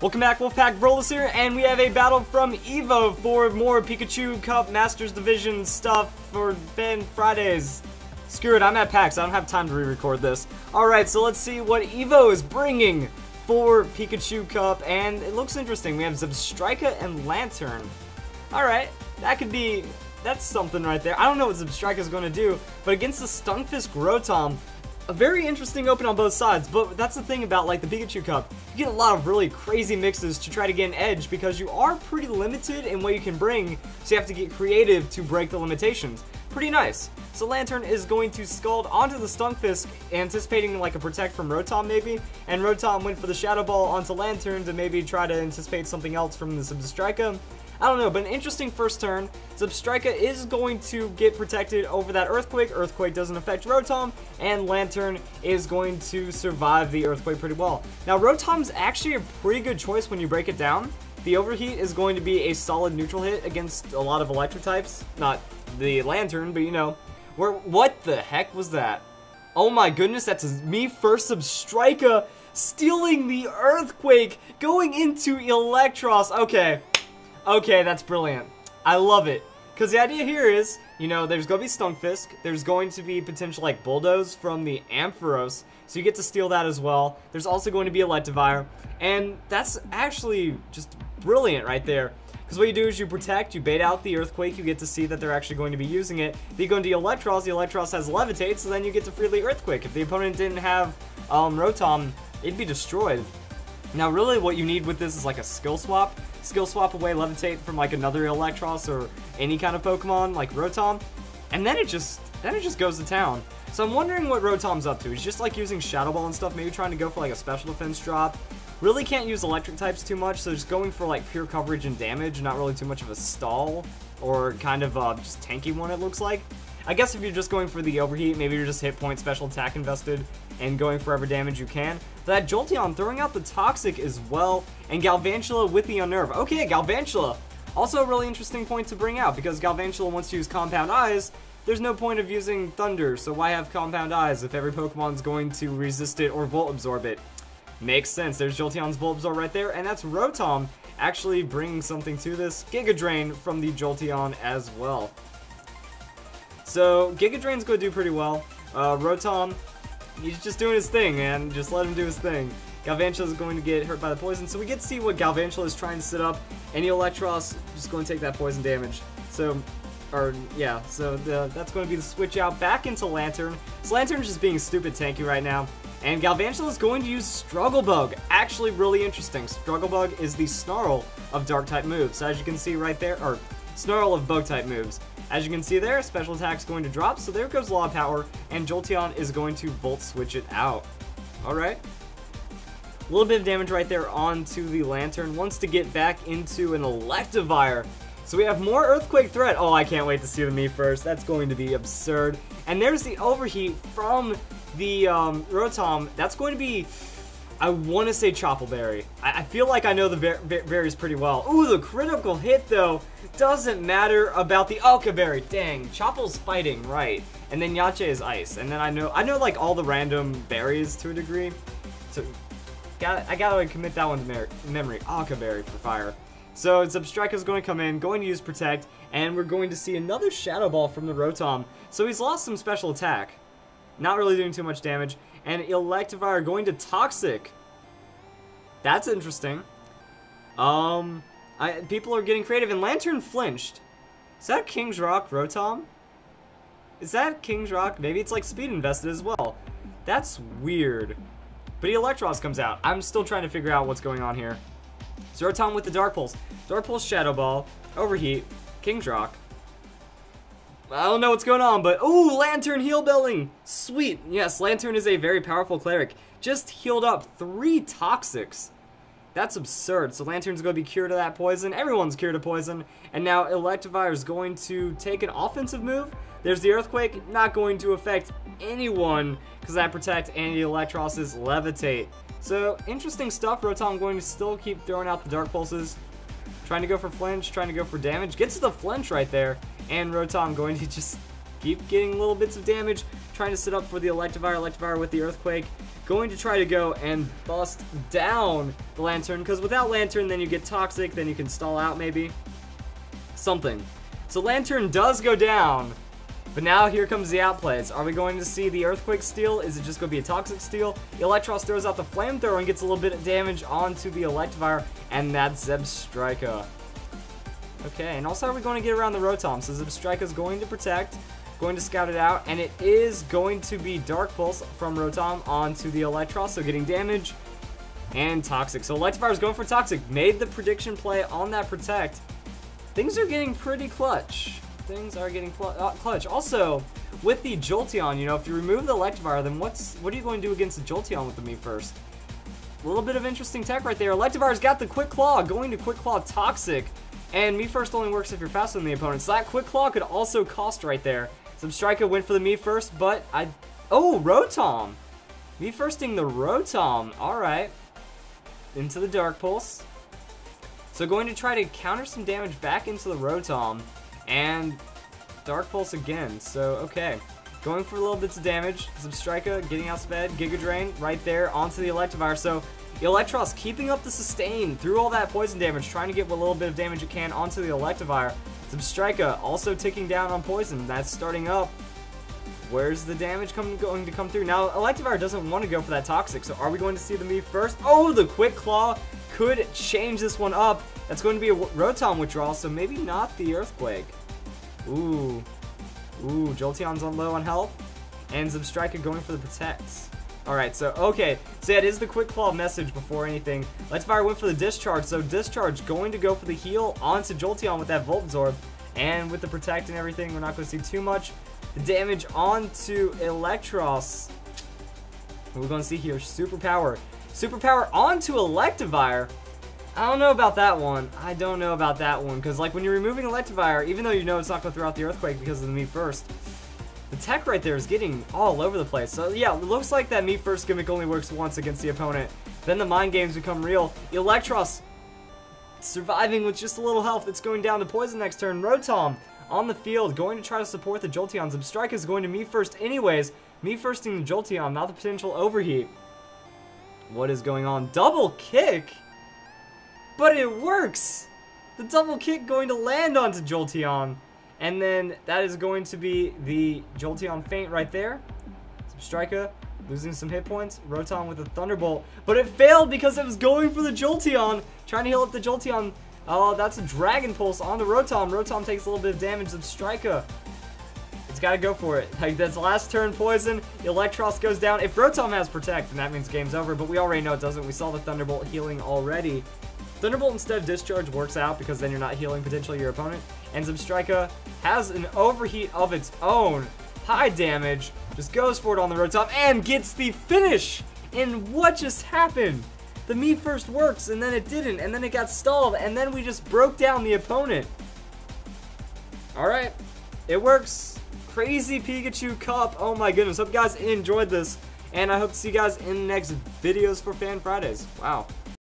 Welcome back, Wolfpack Brolis here, and we have a battle from Evo for more Pikachu Cup Masters Division stuff for Fan Fridays. Screw it, I'm at PAX, I don't have time to re-record this. Alright, so let's see what Evo is bringing for Pikachu Cup, and it looks interesting. We have Zebstrika and Lantern. Alright, that's something right there. I don't know what Zebstrika is going to do, but against the Stunfisk Rotom, a very interesting open on both sides, but that's the thing about like the Pikachu Cup. You get a lot of really crazy mixes to try to get an edge because you are pretty limited in what you can bring, so you have to get creative to break the limitations. Pretty nice. So Lantern is going to Scald onto the Stunfisk, anticipating like a Protect from Rotom maybe, and Rotom went for the Shadow Ball onto Lantern to maybe try to anticipate something else from the Zebstrika. I don't know, but an interesting first turn. Zebstrika is going to get protected over that Earthquake. Earthquake doesn't affect Rotom, and Lantern is going to survive the Earthquake pretty well. Now, Rotom's actually a pretty good choice when you break it down. The Overheat is going to be a solid neutral hit against a lot of electric types. Not the Lantern, but you know. What the heck was that? Oh my goodness, that's me first Zebstrika stealing the Earthquake, going into Electros. Okay, that's brilliant. I love it. Because the idea here is, you know, there's going to be Stunfisk, there's going to be potential like Bulldoze from the Ampharos, so you get to steal that as well. There's also going to be Electivire, and that's actually just brilliant right there. Because what you do is you protect, you bait out the Earthquake, you get to see that they're actually going to be using it. Then you go into Electros, the Electros has Levitate, so then you get to freely Earthquake. If the opponent didn't have Rotom, it'd be destroyed. Now really what you need with this is like a skill swap. Skill swap away Levitate from like another Electros or any kind of Pokemon like Rotom, and then it just goes to town. So I'm wondering what Rotom's up to. He's just like using Shadow Ball and stuff, maybe trying to go for like a special defense drop. Really can't use electric types too much, so just going for like pure coverage and damage, not really too much of a stall or kind of just tanky one it looks like. I guess if you're just going for the Overheat, maybe you're just hit point special attack invested and going for whatever damage you can. But that Jolteon throwing out the Toxic as well, and Galvantula with the Unnerve. Okay, Galvantula. Also a really interesting point to bring out, because Galvantula wants to use Compound Eyes. There's no point of using Thunder, so why have Compound Eyes if every Pokemon's going to resist it or Volt Absorb it? Makes sense. There's Jolteon's Volt Absorb right there, and that's Rotom actually bringing something to this. Giga Drain from the Jolteon as well. So, Giga Drain's going to do pretty well. Rotom, he's just doing his thing, man. Just let him do his thing. Galvantula is going to get hurt by the poison, so we get to see what Galvantula is trying to set up. And Electros just going to take that poison damage. So, that's going to be the switch out back into Lantern. So Lantern's just being stupid tanky right now. And Galvantula is going to use Struggle Bug. Actually, really interesting. Struggle Bug is the Snarl of Dark-type moves. So as you can see right there, or Snarl of Bug-type moves. As you can see there, special attack's going to drop, so there goes Law of Power, and Jolteon is going to Volt Switch it out. Alright. A little bit of damage right there onto the Lantern. Wants to get back into an Electivire. So we have more Earthquake threat. Oh, I can't wait to see the me first. That's going to be absurd. And there's the Overheat from the Rotom. That's going to be, I want to say Choppleberry. I feel like I know the berries pretty well. Ooh, the critical hit though doesn't matter about the Berry. Dang, Chopple's fighting, right? And then Yache is ice. And then I know like all the random berries to a degree. So I gotta commit that one to memory. Berry for fire. So Zebstrika is going to come in, going to use Protect, and we're going to see another Shadow Ball from the Rotom. So he's lost some special attack. Not really doing too much damage. And Electivire going to Toxic. That's interesting. People are getting creative, and Lantern flinched. Is that King's Rock Rotom? Is that King's Rock? Maybe it's like speed invested as well. That's weird. But Electros comes out. I'm still trying to figure out what's going on here. Rotom with the Dark Pulse. Dark Pulse Shadow Ball. Overheat. King's Rock. I don't know what's going on, but ooh, Lantern heal belling. Sweet. Yes, Lantern is a very powerful cleric. Just healed up 3 Toxics. That's absurd. So Lantern's going to be cured of that poison. Everyone's cured of poison. And now Electivire is going to take an offensive move. There's the Earthquake. Not going to affect anyone because that Protect and the Electros is Levitate. So interesting stuff. Rotom going to still keep throwing out the Dark Pulses. Trying to go for flinch, trying to go for damage. Gets to the flinch right there. And Rotom going to just keep getting little bits of damage. Trying to set up for the Electivire. Electivire with the Earthquake. going to try to go and bust down the Lantern, because without Lantern, then you get Toxic, then you can stall out maybe. Something. So Lantern does go down, but now here comes the outplays. Are we going to see the Earthquake steal? Is it just going to be a Toxic steal? Electros throws out the Flamethrower and gets a little bit of damage onto the Electivire, and that's Zebstrika. Okay, and also are we going to get around the Rotom? So Zebstrika is going to protect, going to scout it out, and it is going to be Dark Pulse from Rotom onto the Electros, so getting damage and Toxic. So Electivire is going for Toxic, made the prediction play on that Protect. Things are getting pretty clutch. Things are getting clutch. Also, with the Jolteon, you know, if you remove the Electivire, then what are you going to do against the Jolteon with the Me First? A little bit of interesting tech right there. Electivire's got the Quick Claw, going to Quick Claw Toxic. And Me First only works if you're faster than the opponent. So that Quick Claw could also cost right there. Zebstrika went for the Me First, but oh, Rotom! Me Firsting the Rotom. Alright. Into the Dark Pulse. So going to try to counter some damage back into the Rotom. And Dark Pulse again. So, okay. Going for little bits of damage. Zebstrika getting outsped. Giga Drain right there onto the Electivire. So Electros keeping up the sustain through all that poison damage, trying to get what little bit of damage it can onto the Electivire. Zebstrika also ticking down on poison. That's starting up. Where's the damage going to come through? Now, Electivire doesn't want to go for that Toxic, so are we going to see the Me First? Oh, the Quick Claw could change this one up. That's going to be a Rotom withdrawal, so maybe not the Earthquake. Ooh. Ooh, Jolteon's on low on health. And Zebstrika going for the Protects. Alright, so, okay. So, yeah, it is the Quick Claw message before anything. Electivire went for the Discharge, so Discharge going to go for the heal onto Jolteon with that Volt Absorb. And with the Protect and everything, we're not going to see too much. The damage onto Electros. We're going to see here Superpower. Superpower onto Electivire. I don't know about that one. I don't know about that one. Because, like, when you're removing Electivire, even though you know it's not going to throw out the Earthquake because of the Me First, the tech right there is getting all over the place. So, yeah, it looks like that Me First gimmick only works once against the opponent. Then the mind games become real. Electros surviving with just a little health. It's going down to Poison next turn. Rotom on the field, going to try to support the Jolteon. Zebstrika is going to Me First anyways. Me Firsting the Jolteon, not the potential overheat. What is going on? Double kick? But it works! The double kick going to land onto Jolteon. And then that is going to be the Jolteon feint right there. Zebstrika losing some hit points. Rotom with a Thunderbolt. But it failed because it was going for the Jolteon. Trying to heal up the Jolteon. Oh, that's a Dragon Pulse on the Rotom. Rotom takes a little bit of damage. Zebstrika, it's got to go for it. Like, that's last turn poison. Electros goes down. If Rotom has Protect, then that means game's over. But we already know it doesn't. We saw the Thunderbolt healing already. Thunderbolt instead of Discharge works out because then you're not healing potentially your opponent. And Zebstrika has an overheat of its own. High damage. Just goes for it on the Rotom and gets the finish. And what just happened? The Me First works, and then it didn't, and then it got stalled, and then we just broke down the opponent. Alright, it works. Crazy Pikachu Cup. Oh my goodness. Hope you guys enjoyed this, and I hope to see you guys in the next videos for Fan Fridays. Wow.